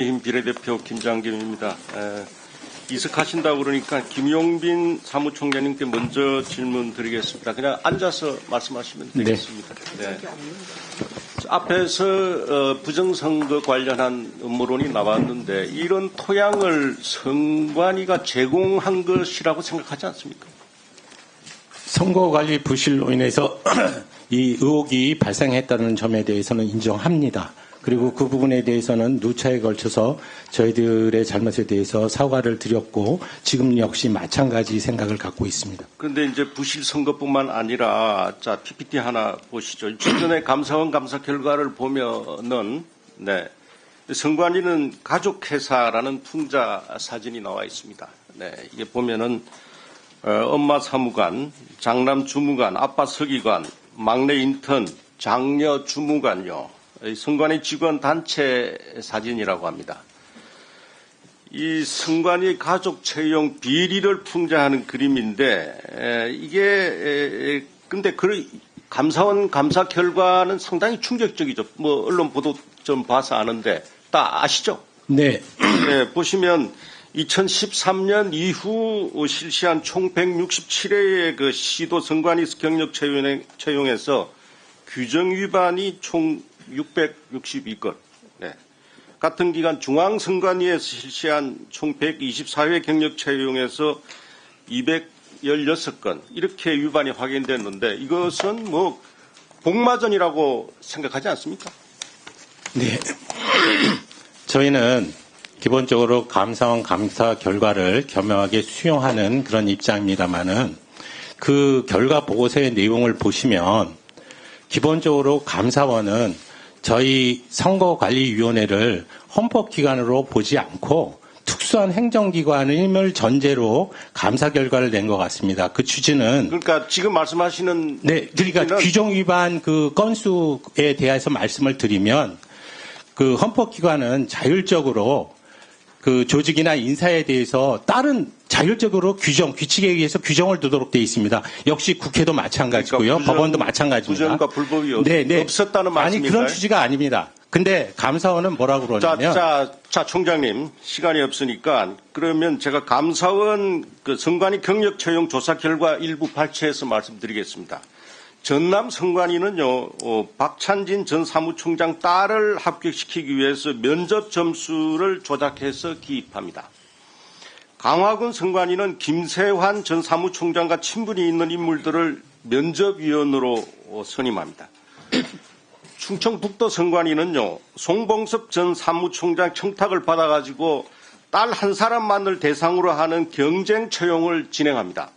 국민의힘 비례대표 김장겸입니다. 이석하신다고 그러니까 김용빈 사무총장님께 먼저 질문 드리겠습니다. 그냥 앉아서 말씀하시면 되겠습니다. 네. 앞에서 부정선거 관련한 음모론이 나왔는데 이런 토양을 선관위가 제공한 것이라고 생각하지 않습니까? 선거관리 부실로 인해서 이 의혹이 발생했다는 점에 대해서는 인정합니다. 그리고 그 부분에 대해서는 누차에 걸쳐서 저희들의 잘못에 대해서 사과를 드렸고 지금 역시 마찬가지 생각을 갖고 있습니다. 그런데 이제 부실 선거뿐만 아니라 자 PPT 하나 보시죠. 최근에 감사원 감사 결과를 보면은 선관위는 가족회사라는 풍자 사진이 나와 있습니다. 이게 보면은 엄마 사무관, 장남 주무관, 아빠 서기관, 막내 인턴, 장녀 주무관요. 선관위 직원 단체 사진이라고 합니다. 이 선관위 가족 채용 비리를 풍자하는 그림인데 이게 근데 감사원 감사 결과는 상당히 충격적이죠. 뭐 언론 보도 좀 봐서 아는데 다 아시죠? 네. 네, 보시면 2013년 이후 실시한 총 167회의 그 시도 선관위 경력 채용에서 규정 위반이 총 662건. 같은 기간 중앙선관위에서 실시한 총 124회 경력 채용에서 216건 이렇게 위반이 확인됐는데 이것은 뭐 복마전이라고 생각하지 않습니까? 네. 저희는 기본적으로 감사원 감사 결과를 겸허하게 수용하는 그런 입장입니다만은 그 결과 보고서의 내용을 보시면 기본적으로 감사원은 저희 선거관리위원회를 헌법기관으로 보지 않고 특수한 행정기관임을 전제로 감사 결과를 낸 것 같습니다. 그 취지는 그러니까 지금 말씀하시는 그러니까 규정 위반 그 건수에 대해서 말씀을 드리면 그 헌법기관은 자율적으로 그 조직이나 인사에 대해서 다른 자율적으로 규칙에 의해서 규정을 두도록 되어 있습니다. 역시 국회도 마찬가지고요. 그러니까 법원도 마찬가지입니다. 부정과 불법이 없었다는 말씀인가요? 아니 그런 취지가 아닙니다. 근데 감사원은 뭐라고 그러냐면 자 총장님 시간이 없으니까 그러면 제가 감사원 그 선관위 경력 채용 조사 결과 일부 발췌해서 말씀드리겠습니다. 전남 선관위는요 박찬진 전 사무총장 딸을 합격시키기 위해서 면접 점수를 조작해서 기입합니다. 강화군 선관위는 김세환 전 사무총장과 친분이 있는 인물들을 면접위원으로 선임합니다. 충청북도 선관위는요 송봉섭 전 사무총장 청탁을 받아가지고 딸 한 사람만을 대상으로 하는 경쟁 채용을 진행합니다.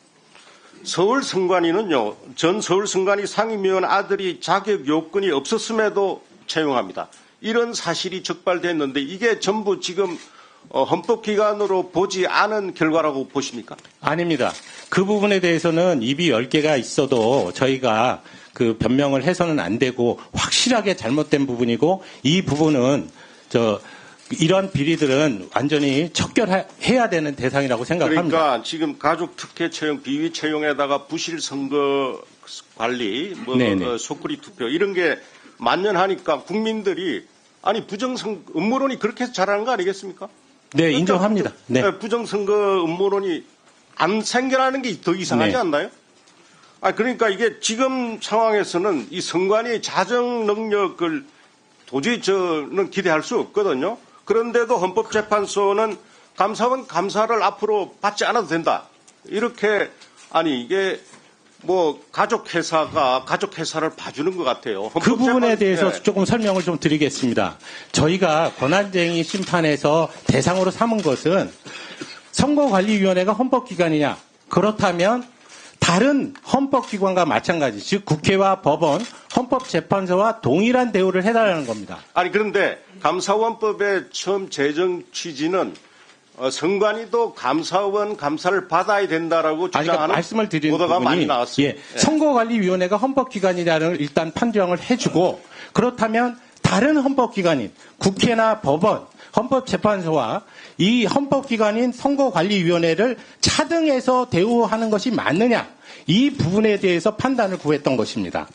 서울 선관위는요 전 서울 선관위 상임위원 아들이 자격 요건이 없었음에도 채용합니다. 이런 사실이 적발됐는데 이게 전부 지금 헌법기관으로 보지 않은 결과라고 보십니까? 아닙니다. 그 부분에 대해서는 입이 10개가 있어도 저희가 그 변명을 해서는 안 되고 확실하게 잘못된 부분이고 이 부분은 이런 비리들은 완전히 척결해야 되는 대상이라고 생각합니다. 그러니까 지금 가족 특혜 채용, 비위 채용에다가 부실 선거 관리, 속구리 투표 이런 게 만연하니까 국민들이 아니 부정선거 음모론이 그렇게 해서 잘하는 거 아니겠습니까? 네, 인정합니다. 네. 부정선거 음모론이 안 생겨나는 게 더 이상하지 않나요? 그러니까 이게 지금 상황에서는 이 선관위의 자정 능력을 도저히 저는 기대할 수 없거든요. 그런데도 헌법재판소는 감사원 감사를 앞으로 받지 않아도 된다. 이렇게 이게 뭐 가족회사가 가족회사를 봐주는 것 같아요. 그 부분에 대해서 조금 설명을 좀 드리겠습니다. 저희가 권한쟁의 심판에서 대상으로 삼은 것은 선거관리위원회가 헌법기관이냐 그렇다면 다른 헌법기관과 마찬가지 즉 국회와 법원, 헌법재판소와 동일한 대우를 해달라는 겁니다. 그런데 감사원법의 처음 제정 취지는 선관위도 감사원 감사를 받아야 된다라고 주장하는 말씀을 드리는 보도가 부분이 많이 나왔습니다. 선거관리위원회가 헌법기관이라는 일단 판정을 해주고 그렇다면 다른 헌법기관인 국회나 법원, 헌법재판소와 이 헌법기관인 선거관리위원회를 차등해서 대우하는 것이 맞느냐, 이 부분에 대해서 판단을 구했던 것입니다.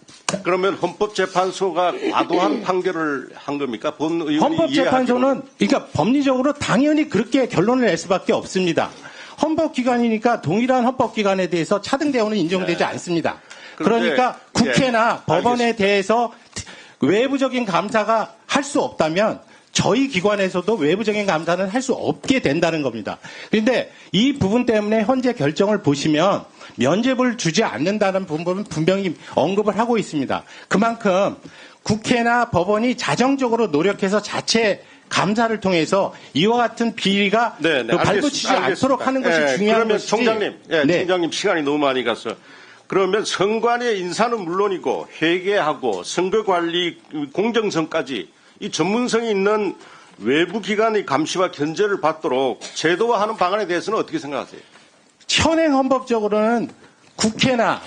그러면 헌법재판소가 과도한 판결을 한 겁니까? 본 의원이 헌법재판소는 그러니까 법리적으로 당연히 그렇게 결론을 낼 수밖에 없습니다. 헌법기관이니까 동일한 헌법기관에 대해서 차등 대우는 인정되지 않습니다. 그런데, 그러니까 국회나 법원에 알겠습니다. 대해서 외부적인 감사가 할 수 없다면 저희 기관에서도 외부적인 감사는 할 수 없게 된다는 겁니다. 그런데 이 부분 때문에 현재 결정을 보시면 면죄부를 주지 않는다는 부분은 분명히 언급을 하고 있습니다. 그만큼 국회나 법원이 자정적으로 노력해서 자체 감사를 통해서 이와 같은 비리가 발붙이지 않도록 하는 것이 중요한 그러면 것이지. 총장님, 총장님 시간이 너무 많이 가서 그러면 선관위의 인사는 물론이고 회계하고 선거관리 공정성까지 이 전문성이 있는 외부 기관의 감시와 견제를 받도록 제도화하는 방안에 대해서는 어떻게 생각하세요? 현행 헌법적으로는 국회나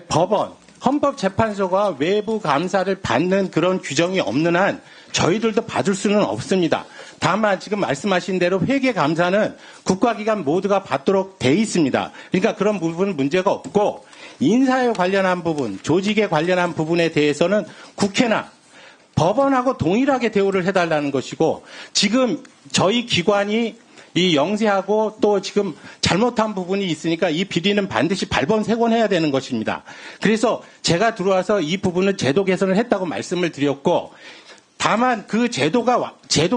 법원, 헌법재판소가 외부 감사를 받는 그런 규정이 없는 한 저희들도 받을 수는 없습니다. 다만 지금 말씀하신 대로 회계감사는 국가기관 모두가 받도록 돼 있습니다. 그러니까 그런 부분은 문제가 없고 인사에 관련한 부분, 조직에 관련한 부분에 대해서는 국회나 법원하고 동일하게 대우를 해달라는 것이고 지금 저희 기관이 이 영세하고 또 지금 잘못한 부분이 있으니까 이 비리는 반드시 발본색원해야 되는 것입니다. 그래서 제가 들어와서 이 부분은 제도 개선을 했다고 말씀을 드렸고 다만 그 제도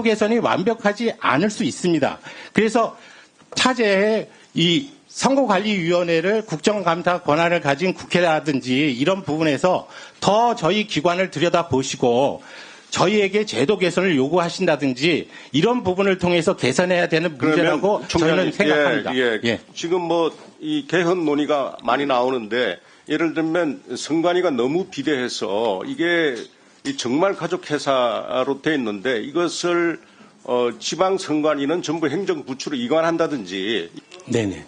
개선이 완벽하지 않을 수 있습니다. 그래서 차제에 이 선거관리위원회를 국정감사 권한을 가진 국회라든지 이런 부분에서 더 저희 기관을 들여다보시고 저희에게 제도 개선을 요구하신다든지 이런 부분을 통해서 개선해야 되는 문제라고 저희는 생각합니다. 지금 이 개헌 논의가 많이 나오는데 예를 들면 선관위가 너무 비대해서 이게 이 정말 가족회사로 돼 있는데 이것을 지방 선관위는 전부 행정부처로 이관한다든지. 네네.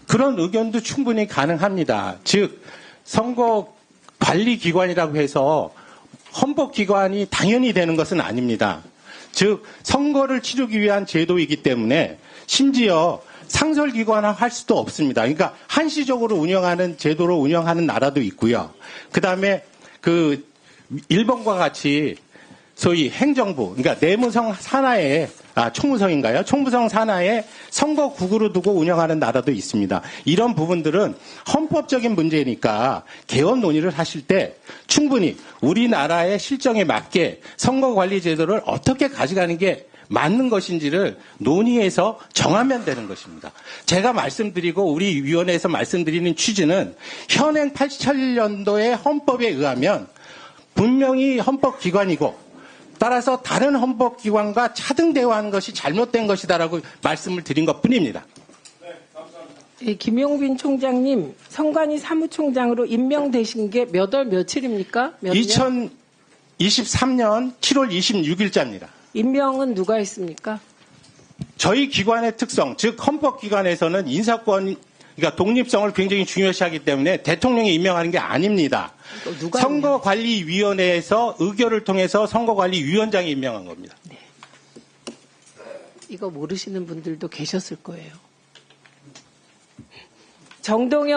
그런 의견도 충분히 가능합니다. 즉 선거관리기관이라고 해서 헌법기관이 당연히 되는 것은 아닙니다. 즉 선거를 치르기 위한 제도이기 때문에 심지어 상설기관화 할 수도 없습니다. 그러니까 한시적으로 운영하는 제도로 운영하는 나라도 있고요. 그다음에 일본과 같이 소위 행정부, 그러니까 내무성 산하에 총무성인가요? 총무성 산하에 선거국으로 두고 운영하는 나라도 있습니다. 이런 부분들은 헌법적인 문제니까 개헌 논의를 하실 때 충분히 우리나라의 실정에 맞게 선거관리 제도를 어떻게 가져가는 게 맞는 것인지를 논의해서 정하면 되는 것입니다. 제가 말씀드리고 우리 위원회에서 말씀드리는 취지는 현행 87년도의 헌법에 의하면 분명히 헌법기관이고 따라서 다른 헌법기관과 차등 대우하는 것이 잘못된 것이다라고 말씀을 드린 것뿐입니다. 네, 감사합니다. 김용빈 총장님, 선관위 사무총장으로 임명되신 게 몇 월 며칠입니까? 몇 년? 2023년 7월 26일자입니다. 임명은 누가 했습니까? 저희 기관의 특성, 즉 헌법기관에서는 인사권, 그러니까 독립성을 굉장히 중요시하기 때문에 대통령이 임명하는 게 아닙니다. 누가 선거관리위원회에서 의결을 통해서 선거관리위원장이 임명한 겁니다. 네. 이거 모르시는 분들도 계셨을 거예요. 정동영